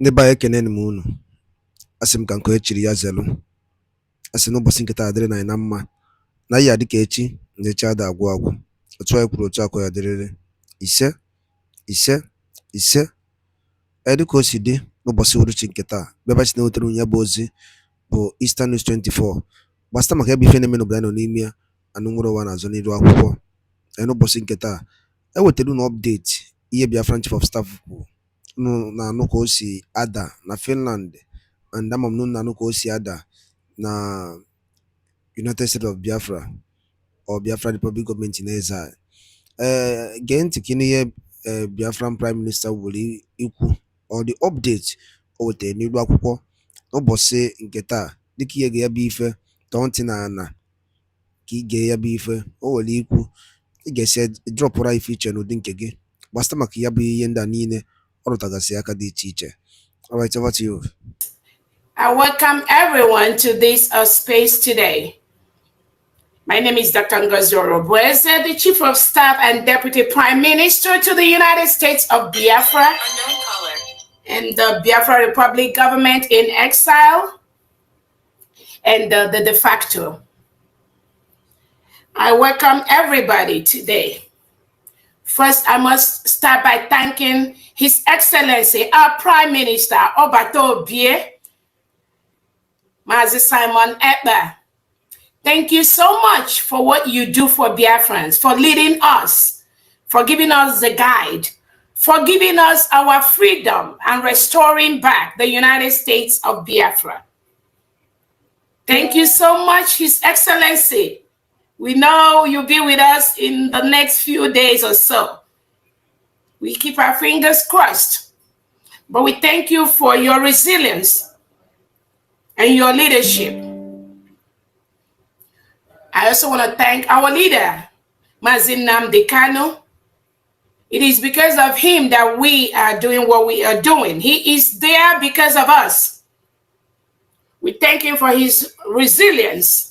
Neba ekene munu. Asim kanko echiri ya zelu. Asi n'ụbọchị nketa adịrị na na mma. Na ya dịka echi na-echi ada agwụ agwụ. Otu anyị kwuru otu akọ ya dịrịrị. Ise ise. Dịka o si dị n'ụbọchị uhuruchi nketa bịaba chi na-ewetara onye bụ ozi bụ Eastern News 24 gbasịta maka ebe ife na-eme n'obodo anyị nọ n'ime ya anụ nwere ụwa na-azụ n'iru akwụkwọ. N'ụbọchị nketa ewetara unu update ihe Biafran Chief of Staff kwuru. Unu na-anụ ka o si ada na Finland and ama m na unu na-anụ ka o si ada na United States of Biafra or Biafra Republic Government in exile. Gee ntị ka ihe Biafran Prime Minister were ikwu or the update o wetara n'iru akwụkwọ n'ụbọchị nke taa dịka ihe ga ya bụ ife tọọ ntị na ana ka ị gee ya bụ ife o were ikwu ị ga-esi dropụra ife iche n'ụdị nke gị gbasịta maka ya bụ ihe ndị a niile ọ rụtagasị aka dị iche iche. All right, over to you. I welcome everyone to this space today. My name is Dr. Ngozi Orobweze, the Chief of Staff and Deputy Prime Minister to the United States of Biafra and the Biafra Republic government in exile and the de facto. I welcome everybody today. First, I must start by thanking His Excellency, our Prime Minister, Obato Bie, Mazi Simon Ekpa. Thank you so much for what you do for Biafrans, for leading us, for giving us the guide, for giving us our freedom and restoring back the United States of Biafra. Thank you so much, His Excellency. We know you'll be with us in the next few days or so. We keep our fingers crossed. But we thank you for your resilience and your leadership. I also want to thank our leader, Mazi Nnamdi Kanu. It is because of him that we are doing what we are doing. He is there because of us. We thank him for his resilience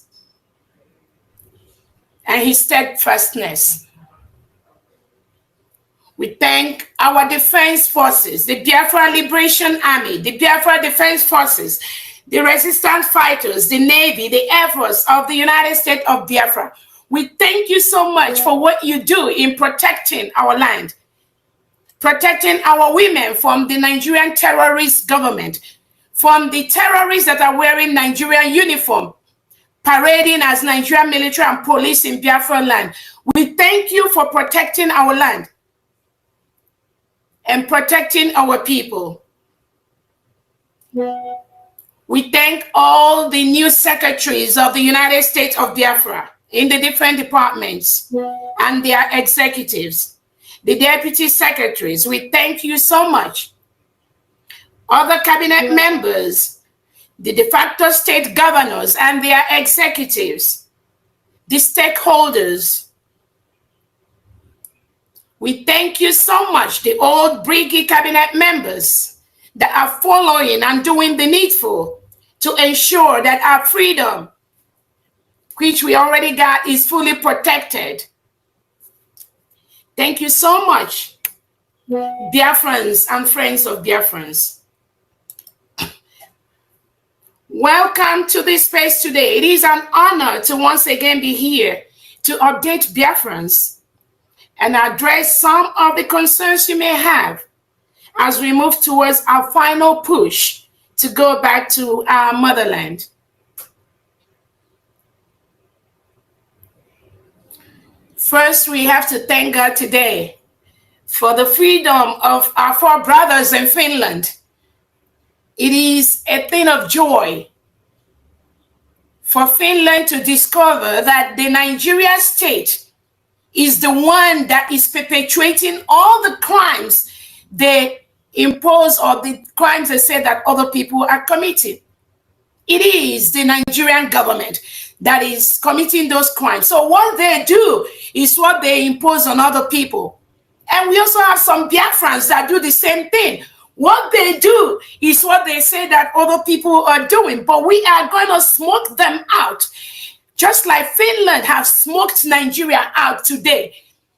and his steadfastness. We thank our defense forces, the Biafra Liberation Army, the Biafra Defense Forces, the resistance fighters, the Navy, the Air Force of the United States of Biafra. We thank you so much for what you do in protecting our land, protecting our women from the Nigerian terrorist government, from the terrorists that are wearing Nigerian uniform, parading as Nigerian military and police in Biafra land. We thank you for protecting our land and protecting our people. We thank all the new secretaries of the United States of Biafra in the different departments and their executives, the deputy secretaries. We thank you so much. Other cabinet members, the de facto state governors and their executives, the stakeholders. We thank you so much, the old Briggy cabinet members that are following and doing the needful to ensure that our freedom, which we already got, is fully protected. Thank you so much, Biafrans and friends of Biafrans. Welcome to this space today. It is an honor to once again be here to update Biafrans and address some of the concerns you may have as we move towards our final push to go back to our motherland. First, we have to thank God today for the freedom of our four brothers in Finland. It is a thing of joy for Finland to discover that the Nigeria state is the one that is perpetuating all the crimes they impose or the crimes they say that other people are committing. It is the Nigerian government that is committing those crimes. So what they do is what they impose on other people. And we also have some Biafrans that do the same thing. What they do is what they say that other people are doing, but we are going to smoke them out. Just like Finland have smoked Nigeria out today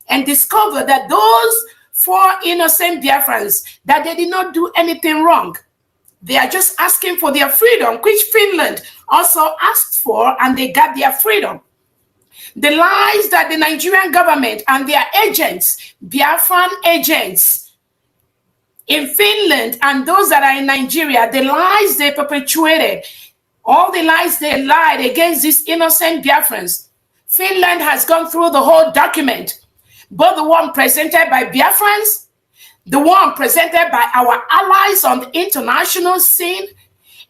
and discovered that those four innocent Biafrans, that they did not do anything wrong. They are just asking for their freedom, which Finland also asked for, and they got their freedom. The lies that the Nigerian government and their agents, Biafran agents in Finland and those that are in Nigeria, the lies they perpetuated, all the lies they lied against these innocent Biafrans. Finland has gone through the whole document, both the one presented by Biafrans, the one presented by our allies on the international scene,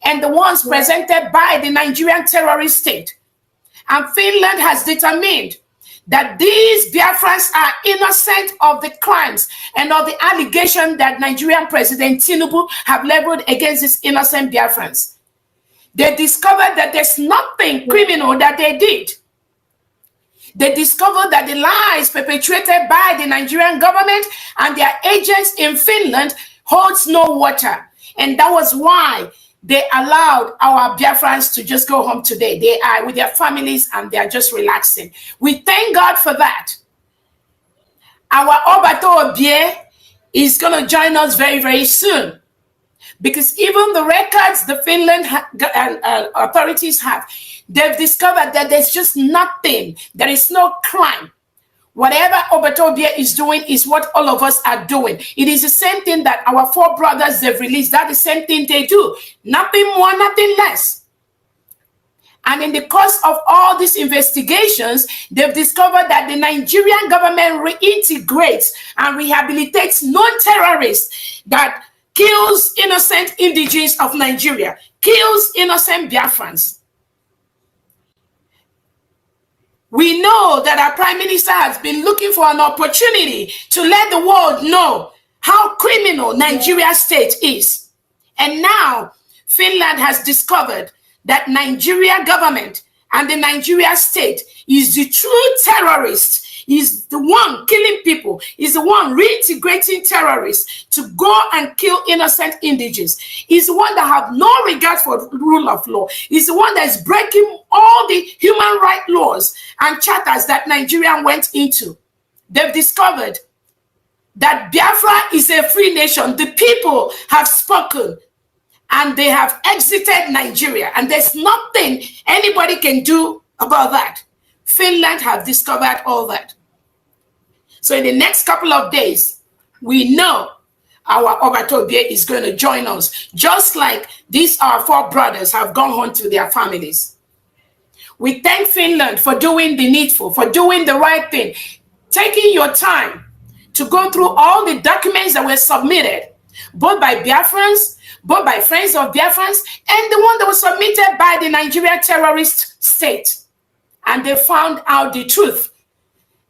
and the ones presented by the Nigerian terrorist state. And Finland has determined that these Biafrans are innocent of the crimes and of the allegation that Nigerian President Tinubu have leveled against these innocent Biafrans. They discovered that there's nothing criminal that they did. They discovered that the lies perpetrated by the Nigerian government and their agents in Finland holds no water. And that was why they allowed our Biafrans to just go home today. They are with their families and they are just relaxing. We thank God for that. Our Obato Obie is going to join us very, very soon. Because even the records the Finland authorities have, they've discovered that there's just nothing. There is no crime. Whatever Obatobia is doing is what all of us are doing. It is the same thing that our four brothers they've released. That's the same thing they do. Nothing more, nothing less. And in the course of all these investigations, they've discovered that the Nigerian government reintegrates and rehabilitates non-terrorists that kills innocent indigenes of Nigeria, kills innocent Biafrans. We know that our Prime Minister has been looking for an opportunity to let the world know how criminal Nigeria state is. And now Finland has discovered that Nigeria government and the Nigeria state is the true terrorist, is the one killing people, is the one reintegrating terrorists to go and kill innocent indigenes. Is the one that have no regard for the rule of law. Is the one that is breaking all the human rights laws and charters that Nigeria went into. They've discovered that Biafra is a free nation. The people have spoken and they have exited Nigeria, and there's nothing anybody can do about that. Finland have discovered all that. So in the next couple of days, we know our Obatobie is going to join us, just like these our four brothers have gone home to their families. We thank Finland for doing the needful, for doing the right thing, taking your time to go through all the documents that were submitted, both by Biafrans, both by friends of Biafrans, and the one that was submitted by the Nigeria terrorist state. And they found out the truth,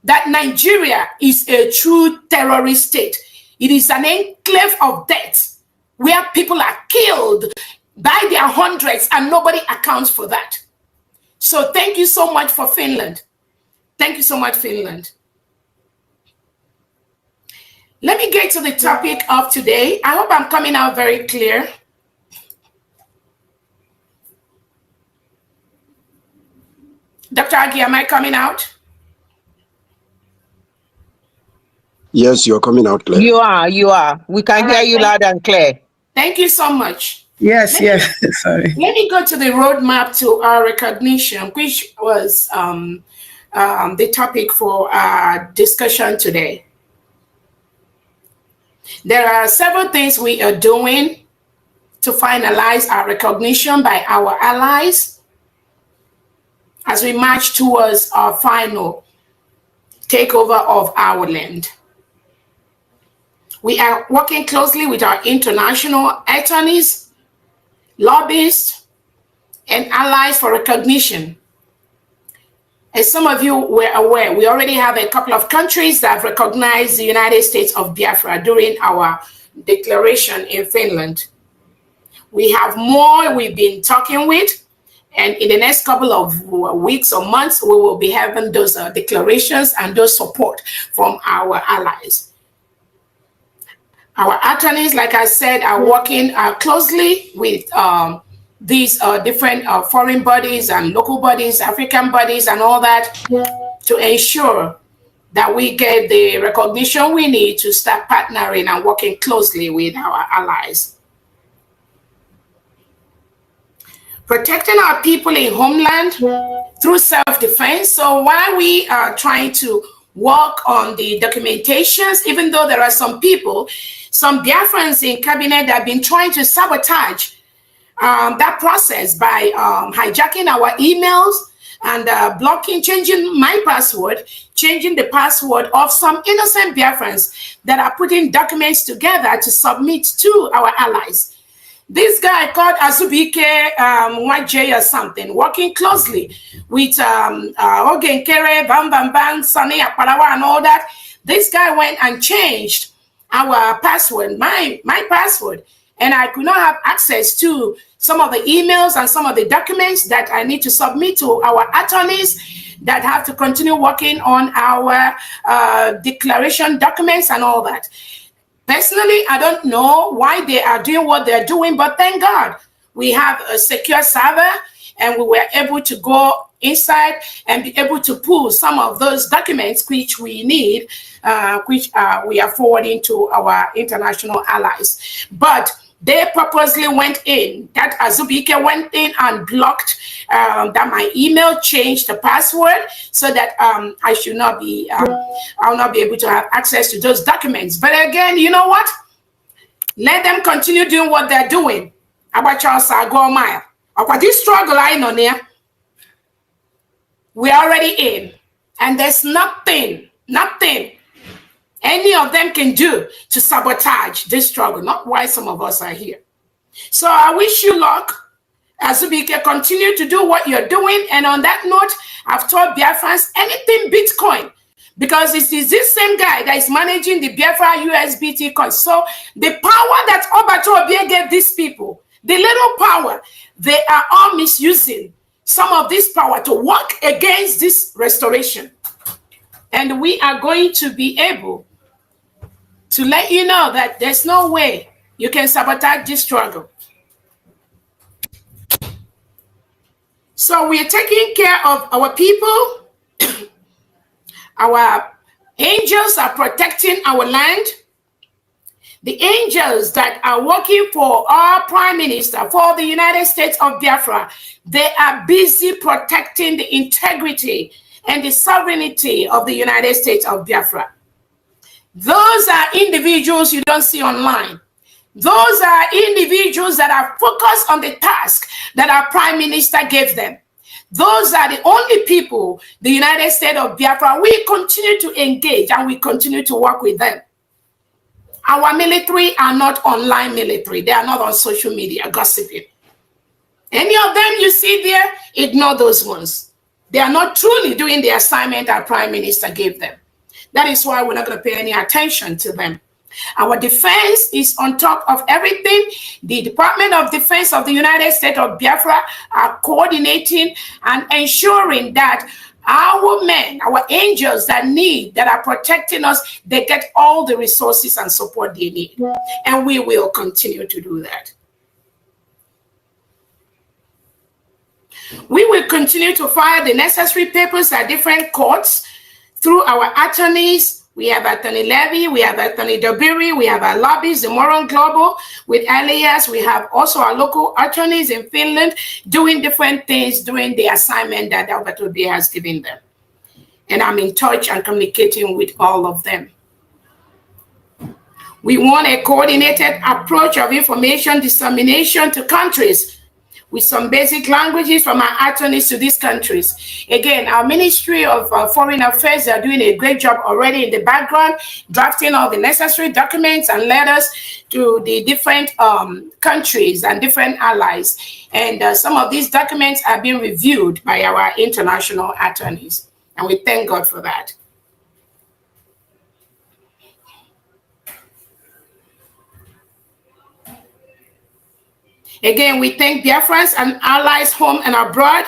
that Nigeria is a true terrorist state. It is an enclave of death where people are killed by their hundreds and nobody accounts for that. So thank you so much for Finland. Thank you so much, Finland. Let me get to the topic of today. I hope I'm coming out very clear. Dr. Agi, am I coming out? Yes, you're coming out clear. You are. We can hear you loud and clear. Thank you so much. Yes. Sorry. Let me go to the roadmap to our recognition, which was the topic for our discussion today. There are several things we are doing to finalize our recognition by our allies as we march towards our final takeover of our land. We are working closely with our international attorneys, lobbyists, and allies for recognition. As some of you were aware, we already have a couple of countries that have recognized the United States of Biafra during our declaration in Finland. We have more we've been talking with, and in the next couple of weeks or months, we will be having those declarations and those support from our allies. Our attorneys, like I said, are working closely with these different foreign bodies and local bodies, African bodies, and all that to ensure that we get the recognition we need to start partnering and working closely with our allies. protecting our people in homeland through self-defense. So while we are trying to work on the documentations, even though there are some people, some Biafrans in cabinet that have been trying to sabotage that process by hijacking our emails and blocking, changing my password, changing the password of some innocent Biafrans that are putting documents together to submit to our allies. This guy called Azubike YJ or something, working closely with Ogenkere, Bam Bam Bam, Sani Aparawa and all that. This guy went and changed our password, my password, and I could not have access to some of the emails and some of the documents that I need to submit to our attorneys that have to continue working on our declaration documents and all that. Personally, I don't know why they are doing what they're doing, but thank God we have a secure server and we were able to go inside and be able to pull some of those documents which we need, which we are forwarding to our international allies. But they purposely went in, that Azubike went in and blocked that my email, changed the password so that I should not be, I'll not be able to have access to those documents. But again, you know what? Let them continue doing what they're doing. About Charles Agomaya. About this struggle I know there, we're already in. And there's nothing any of them can do to sabotage this struggle, not why some of us are here. So I wish you luck as we can continue to do what you're doing. And on that note, I've told Biafrans anything Bitcoin, because it is this same guy that is managing the Biafra USBT coin. So the power that Obato Obie gave these people, the little power, they are all misusing some of this power to work against this restoration. And we are going to be able to let you know that there's no way you can sabotage this struggle. So we're taking care of our people. Our angels are protecting our land. The angels that are working for our Prime Minister, for the United States of Biafra, they are busy protecting the integrity and the sovereignty of the United States of Biafra. Those are individuals you don't see online. Those are individuals that are focused on the task that our Prime Minister gave them. Those are the only people, the United States of Biafra, we continue to engage and we continue to work with them. Our military are not online military. They are not on social media gossiping. Any of them you see there, ignore those ones. They are not truly doing the assignment our Prime Minister gave them. That is why we're not going to pay any attention to them. Our defense is on top of everything. The Department of Defense of the United States of Biafra are coordinating and ensuring that our men, our angels that are protecting us, they get all the resources and support they need. And we will continue to do that. We will continue to file the necessary papers at different courts through our attorneys. We have Attorney Levy, we have Attorney Dobiri, we have our lobbies, the Moron Global with Elias. We have also our local attorneys in Finland doing different things, doing the assignment that Albert Obie has given them. And I'm in touch and communicating with all of them. We want a coordinated approach of information dissemination to countries with some basic languages from our attorneys to these countries. Again, our Ministry of Foreign Affairs are doing a great job already in the background, drafting all the necessary documents and letters to the different countries and different allies. And some of these documents are being reviewed by our international attorneys. And we thank God for that. Again, we thank Biafrans and allies home and abroad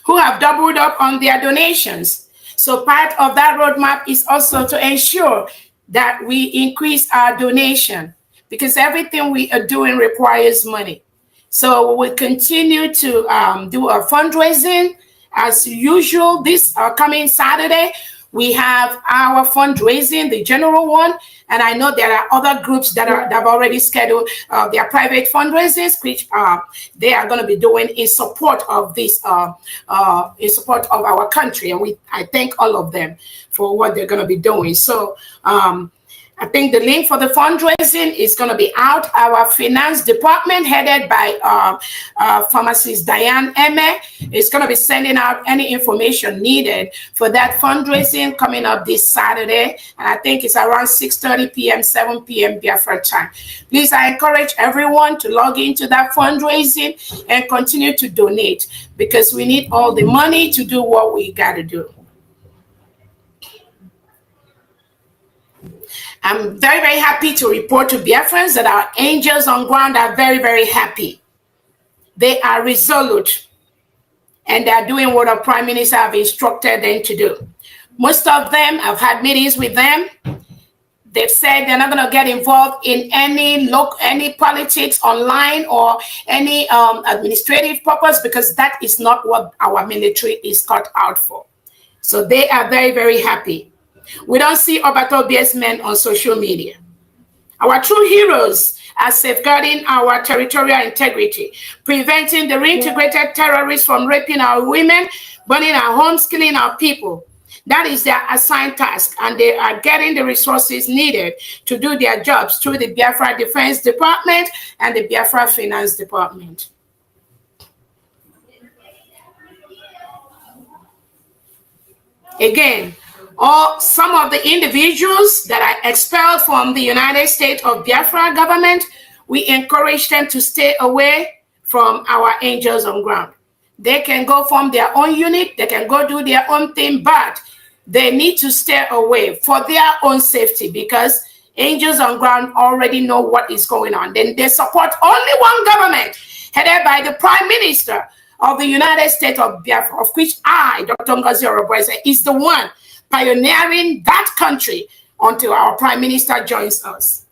who have doubled up on their donations. So part of that roadmap is also to ensure that we increase our donation, because everything we are doing requires money. So we continue to do our fundraising as usual. This coming Saturday, We have our fundraising, the general one, and I know there are other groups that have already scheduled their private fundraisers, which they are going to be doing in support of this, in support of our country. And I thank all of them for what they're going to be doing. So I think the link for the fundraising is going to be out. Our finance department, headed by pharmacist Diane Eme, is going to be sending out any information needed for that fundraising coming up this Saturday. And I think it's around 6:30 p.m., 7 p.m. Biafra time. Please, I encourage everyone to log into that fundraising and continue to donate, because we need all the money to do what we got to do. I'm very, very happy to report to Biafrans that our angels on ground are very, very happy. They are resolute, and they're doing what our Prime Minister have instructed them to do. Most of them, I've had meetings with them. They've said they're not going to get involved in any politics online or any administrative purpose, because that is not what our military is cut out for. So they are very, very happy. We don't see Obato-BS men on social media. Our true heroes are safeguarding our territorial integrity, preventing the reintegrated terrorists from raping our women, burning our homes, killing our people. That is their assigned task, and they are getting the resources needed to do their jobs through the Biafra Defense Department and the Biafra Finance Department. Again, some of the individuals that are expelled from the United States of Biafra government, we encourage them to stay away from our angels on ground. They can go form their own unit, they can go do their own thing, but they need to stay away for their own safety, because angels on ground already know what is going on. Then they support only one government, headed by the Prime Minister of the United States of Biafra, of which I, Dr. Ngozi Oroboeze, is the one pioneering that country until our Prime Minister joins us.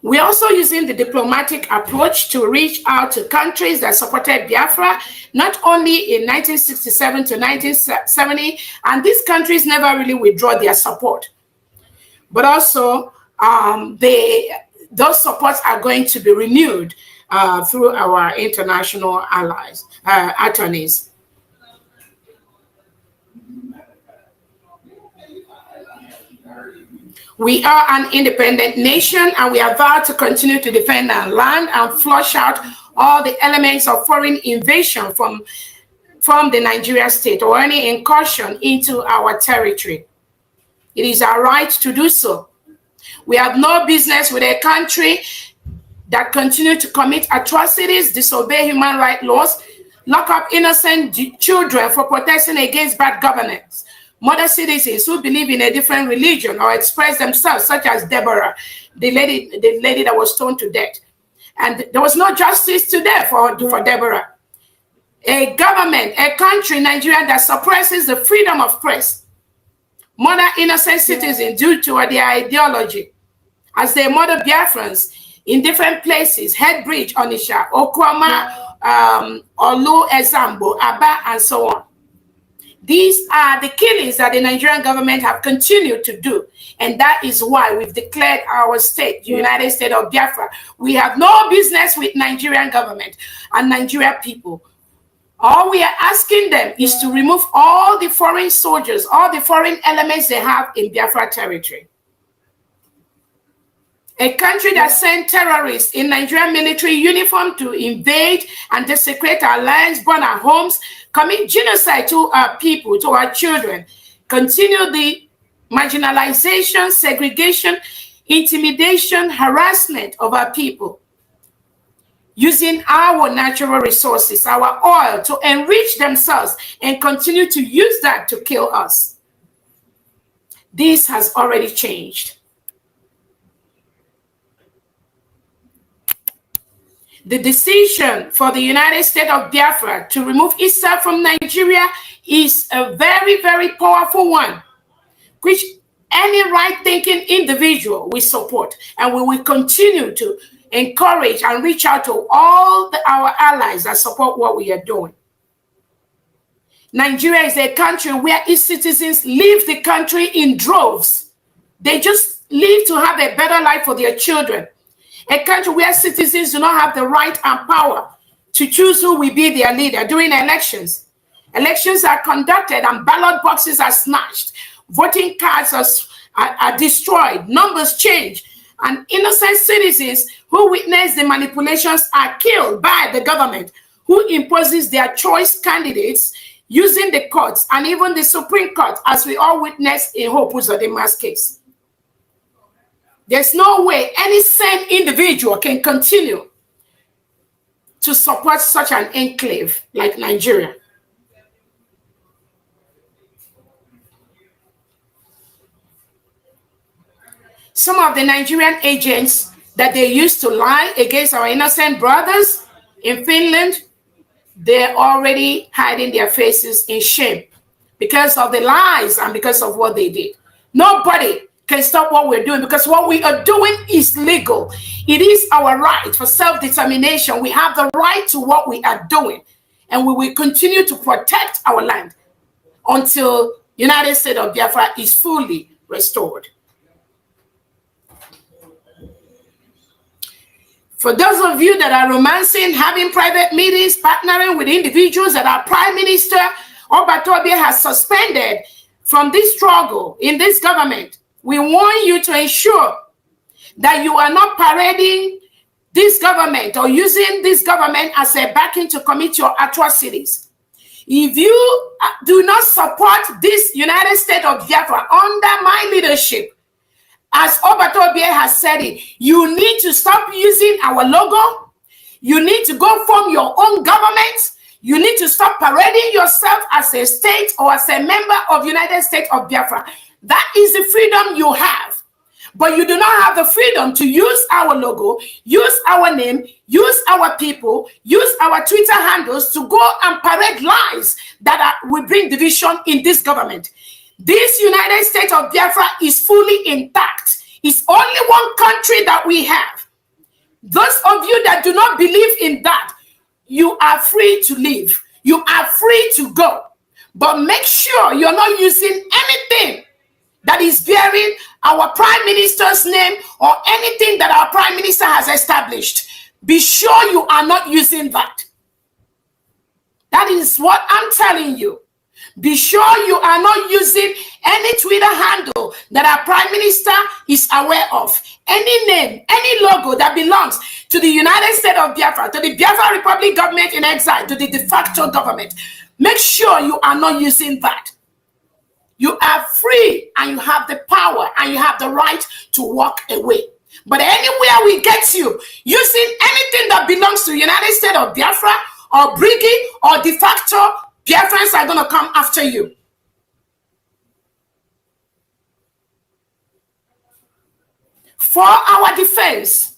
We're also using the diplomatic approach to reach out to countries that supported Biafra, not only in 1967 to 1970, and these countries never really withdraw their support, but also those supports are going to be renewed through our international allies, attorneys. We are an independent nation, and we are vowed to continue to defend our land and flush out all the elements of foreign invasion from the Nigeria state or any incursion into our territory. It is our right to do so. We have no business with a country that continue to commit atrocities, disobey human rights laws, lock up innocent children for protesting against bad governance. Mother citizens who believe in a different religion or express themselves, such as Deborah, the lady that was stoned to death. And there was no justice today for Deborah. A government, a country, Nigeria, that suppresses the freedom of press, murder innocent citizens due to their ideology, as they murder Biafrans in different places, Headbridge, Onitsha, Okwama, Olu, Ezambo, Aba, and so on. These are the killings that the Nigerian government have continued to do. And that is why we've declared our state, the United States of Biafra. We have no business with Nigerian government and Nigerian people. All we are asking them is to remove all the foreign soldiers, all the foreign elements they have in Biafra territory. A country that sent terrorists in Nigerian military uniform to invade and desecrate our lands, burn our homes, commit genocide to our people, to our children, continue the marginalization, segregation, intimidation, harassment of our people, using our natural resources, our oil, to enrich themselves and continue to use that to kill us. This has already changed. The decision for the United States of Biafra to remove itself from Nigeria is a very, very powerful one, which any right-thinking individual will support, and we will continue to encourage and reach out to all our allies that support what we are doing. Nigeria is a country where its citizens leave the country in droves. They just leave to have a better life for their children. A country where citizens do not have the right and power to choose who will be their leader during elections. Elections are conducted and ballot boxes are snatched. Voting cards are destroyed. Numbers change. And innocent citizens who witness the manipulations are killed by the government, who imposes their choice candidates using the courts and even the Supreme Court, as we all witnessed in Hope Uzodimma's case. There's no way any sane individual can continue to support such an enclave like Nigeria. Some of the Nigerian agents that they used to lie against our innocent brothers in Finland, they're already hiding their faces in shame because of the lies and because of what they did. Nobody can stop what we're doing because what we are doing is legal. It is our right for self-determination. We have the right to what we are doing, and we will continue to protect our land until United States of Biafra is fully restored. For those of you that are romancing, having private meetings, partnering with individuals that our Prime Minister Obatobie has suspended from this struggle in this government, we want you to ensure that you are not parading this government or using this government as a backing to commit your atrocities. If you do not support this United States of Biafra under my leadership, as Obatobie has said it, you need to stop using our logo. You need to go form your own government. You need to stop parading yourself as a state or as a member of United States of Biafra. That is the freedom you have. But you do not have the freedom to use our logo, use our name, use our people, use our Twitter handles to go and parade lies that will bring division in this government. This United States of Biafra is fully intact. It's only one country that we have. Those of you that do not believe in that, you are free to leave. You are free to go. But make sure you're not using anything that is bearing our Prime Minister's name or anything that our Prime Minister has established. Be sure you are not using that. That is what I'm telling you. Be sure you are not using any Twitter handle that our Prime Minister is aware of. Any name, any logo that belongs to the United States of Biafra, to the Biafra Republic government in exile, to the de facto government. Make sure you are not using that. You are free and you have the power and you have the right to walk away. But anywhere we get you using anything that belongs to the United States of Biafra or Briggy or de facto, Biafrans are going to come after you. For our defense,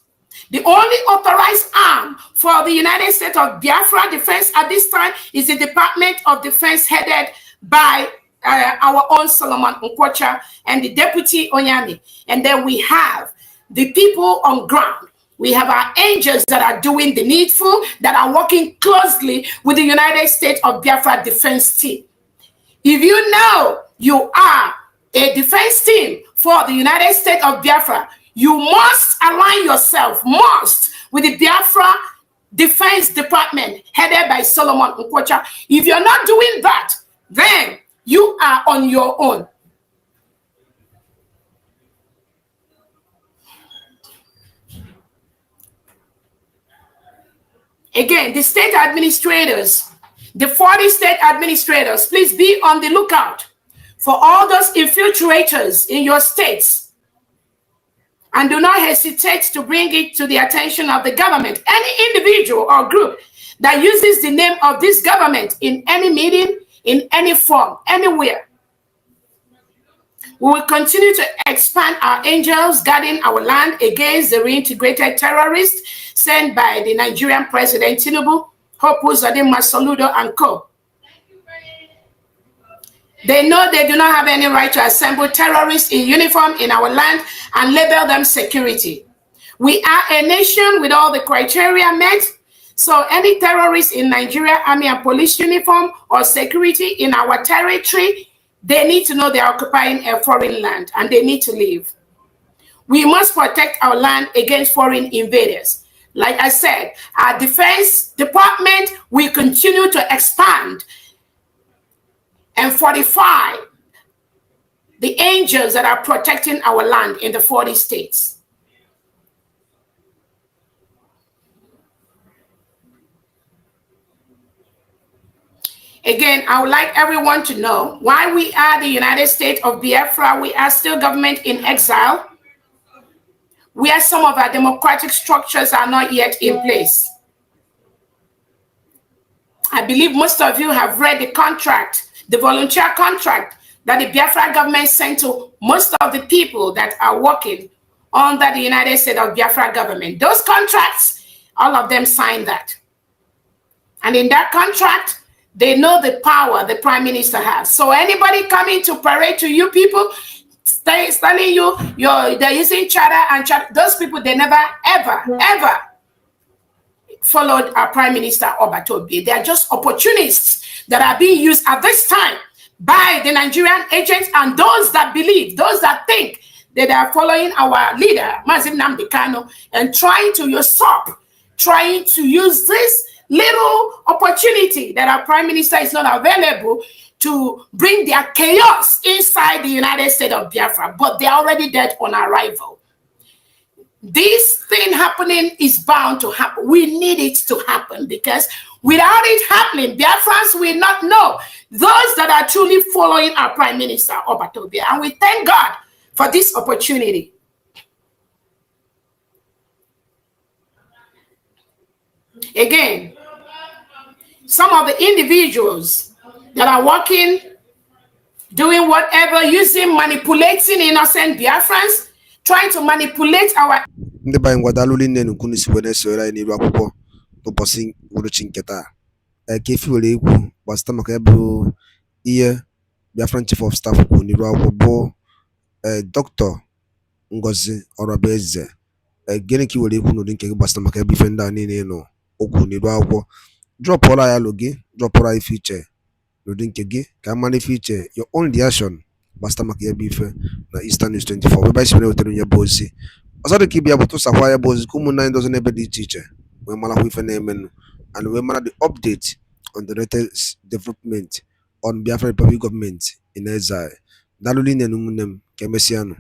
the only authorized arm for the United States of Biafra defense at this time is the Department of Defense headed by our own Solomon Nkwocha and the Deputy Onyami. And then we have the people on ground. We have our angels that are doing the needful, that are working closely with the United States of Biafra defense team. If you know you are a defense team for the United States of Biafra, you must align yourself, with the Biafra Defense Department headed by Solomon Nkwocha. If you're not doing that, then you are on your own. Again, the state administrators, the 40 state administrators, please be on the lookout for all those infiltrators in your states. And do not hesitate to bring it to the attention of the government. Any individual or group that uses the name of this government in any meeting, in any form, anywhere. We will continue to expand our angels guarding our land against the reintegrated terrorists sent by the Nigerian President Tinubu, Hope Uzodimma, Soludo, and co. They know they do not have any right to assemble terrorists in uniform in our land and label them security. We are a nation with all the criteria met, So any terrorists in Nigeria, army and police uniform or security in our territory, they need to know they're occupying a foreign land and they need to leave. We must protect our land against foreign invaders. Like I said, our defense department will continue to expand and fortify the angels that are protecting our land in the 40 states. Again, I would like everyone to know why we are the United States of Biafra. We are still government in exile, where some of our democratic structures are not yet in place. I believe most of you have read the contract, the volunteer contract that the Biafra government sent to most of the people that are working under the United States of Biafra government. Those contracts, all of them signed that. And in that contract, they know the power the prime minister has. So anybody coming to parade to you people, telling you they're using charter and charter, those people, they never, ever followed our prime minister Obatobi. They are just opportunists that are being used at this time by the Nigerian agents and those that believe, those that think that they are following our leader, Mazin Nnamdi Kanu, and trying to usurp, trying to use this little opportunity that our prime minister is not available to bring their chaos inside the United States of Biafra, but they're already dead on arrival. This thing happening is bound to happen. We need it to happen because without it happening, Biafrans will not know those that are truly following our prime minister, Obatobi. And we thank God for this opportunity. Again, some of the individuals that are working, doing whatever, using, manipulating innocent Biafrans, trying to manipulate our... ndị banyị ngwadalụ niile n'ukwu si wee na-esoro anyị n'iru akwụkwọ n'ụbọchị uhuruchi nke taa ka efi were ekwu gbasịta maka ebe ihe Biafran Chief of Staff kwuru n'iru akwụkwọ bụ Dr. Ngozi Orabaeze. Gịnị ka i were ekwu n'ụdị nke gị gbasịta maka ebe ife ndị a niile nọ okwu n'iru akwụkwọ? Drọpụọla ya alụ gị, drọpụọla ife iche n'ụdị nke gị ka a mara ife iche, your own reaction gbasịta maka ebe ife na Eastern News 24 ebe anyị si wetara onye bụ ozi ọzọ dị ka ịbịa bụ tụsakwa ya bụ ozi ka ụmụnne anyị dozi n'ebe dị iche iche wee marakwa ife na-emenụ and wee mara the update on the latest development on Biafra Republic government in exile. Daalụ niile na ụmụnne m ka emesịanụ.